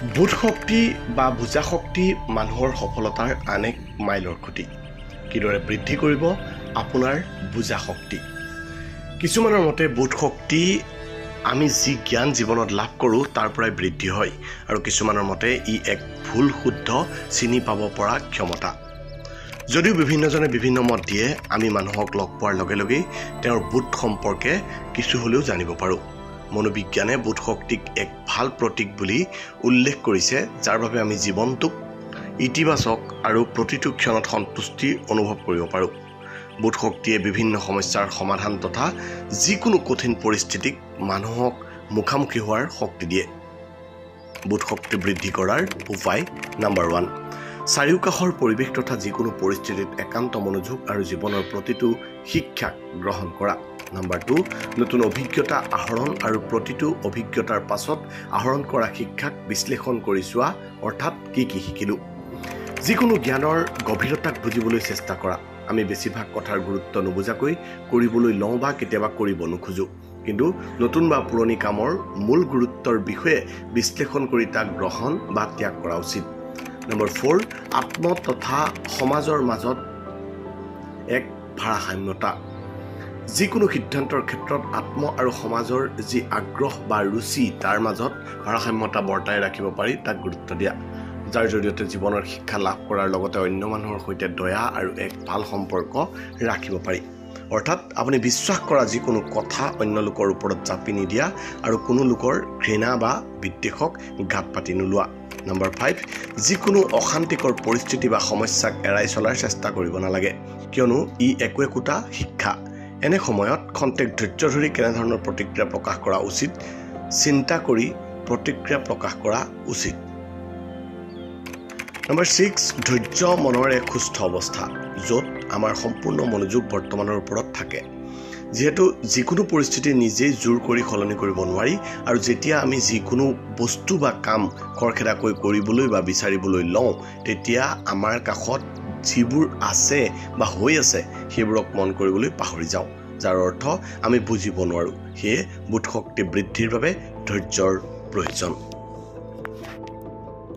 বোধ শক্তি বা বুজা শক্তি মানুহৰ সফলতাৰ আন এক মাইলৰ খুঁটি। কিদৰে বৃদ্ধি কৰিব আপোনাৰ বুজা শক্তি? কিছুমানৰ মতে বোধ শক্তি আমি যি জ্ঞান জীৱনত লাভ কৰোঁ তাৰ পৰাই বৃদ্ধি হয়, আৰু কিছুমানৰ মতে ই এক ভুল শুদ্ধ চিনি পাব পৰা ক্ষমতা। যদিও বিভিন্নজনে বিভিন্ন মত দিয়ে, আমি মানুহক লগ পোৱাৰ লগে লগেই তেওঁৰ বোধ সম্পৰ্কে কিছু হ'লেও জানিব পাৰোঁ। মনোবিজ্ঞানে বোধ শক্তিক এক ভাল প্ৰতীক বুলি উল্লেখ কৰিছে, যাৰ বাবে আমি জীৱনটোক ইতিবাচক আৰু প্ৰতিটো ক্ষণত সন্তুষ্টি অনুভৱ কৰিব পাৰোঁ। বোধ শক্তিয়ে বিভিন্ন সমস্যাৰ সমাধান তথা যিকোনো কঠিন পৰিস্থিতিক মানুহক মুখামুখি হোৱাৰ শক্তি দিয়ে। বোধ শক্তি বৃদ্ধি কৰাৰ উপায় নম্বৰ 1, চাৰিওকাষৰ পৰিৱেশ তথা যিকোনো পৰিস্থিতিত একান্ত মনোযোগ আৰু জীৱনৰ প্ৰতিটো শিক্ষাক গ্ৰহণ কৰা। নম্বৰ 2, নতুন অভিজ্ঞতা আহৰণ আৰু প্ৰতিটো অভিজ্ঞতাৰ পাছত আহৰণ কৰা শিক্ষাক বিশ্লেষণ কৰি চোৱা, অৰ্থাৎ কি শিকিলোঁ। যিকোনো জ্ঞানৰ গভীৰতাক বুজিবলৈ চেষ্টা কৰা। আমি বেছিভাগ কথাৰ গুৰুত্ব নুবুজাকৈ কৰিবলৈ লওঁ বা কেতিয়াবা কৰিব নোখোজোঁ, কিন্তু নতুন বা পুৰণি কামৰ মূল গুৰুত্বৰ বিষয়ে বিশ্লেষণ কৰি তাক গ্ৰহণ বা ত্যাগ কৰা উচিত। নম্বৰ 4, আত্ম তথা সমাজৰ মাজত এক ভাৰসাম্যতা। যিকোনো সিদ্ধান্তৰ ক্ষেত্ৰত আত্ম আৰু সমাজৰ যি আগ্ৰহ বা ৰুচি তাৰ মাজত ভাৰসাম্যতা বৰ্তাই ৰাখিব পাৰি তাক গুৰুত্ব দিয়া, যাৰ জৰিয়তে জীৱনৰ শিক্ষা লাভ কৰাৰ লগতে অন্য মানুহৰ সৈতে দয়া আৰু এক ভাল সম্পৰ্ক ৰাখিব পাৰি। অৰ্থাৎ আপুনি বিশ্বাস কৰা যিকোনো কথা অন্য লোকৰ ওপৰত জাপি নিদিয়া আৰু কোনো লোকৰ ঘৃণা বা বিদ্বেষক ঘাট পাতি নোলোৱা। নম্বৰ 5, যিকোনো অশান্তিকৰ পৰিস্থিতি বা সমস্যাক এৰাই চলাৰ চেষ্টা কৰিব নালাগে, কিয়নো ই একোটা শিক্ষা। এনে সময়ত খন্তেক ধৈৰ্য ধৰি কেনেধৰণৰ প্ৰতিক্ৰিয়া প্ৰকাশ কৰা উচিত চিন্তা কৰি প্ৰতিক্ৰিয়া প্ৰকাশ কৰা উচিত। নম্বৰ 6, ধৈৰ্য মনৰ এক সুস্থ অৱস্থা, য'ত আমাৰ সম্পূৰ্ণ মনোযোগ বৰ্তমানৰ ওপৰত থাকে। যিহেতু যিকোনো পৰিস্থিতি নিজেই জোৰ কৰি সলনি কৰিব নোৱাৰি, আৰু যেতিয়া আমি যিকোনো বস্তু বা কাম খৰখেদাকৈ কৰিবলৈ বা বিচাৰিবলৈ লওঁ, তেতিয়া আমাৰ কাষত যিবোৰ আছে বা হৈ আছে সেইবোৰক মন কৰিবলৈ পাহৰি যাওঁ, যাৰ অৰ্থ আমি বুজিব নোৱাৰোঁ। সেয়ে বোধ শক্তি বৃদ্ধিৰ বাবে ধৈৰ্যৰ প্ৰয়োজন।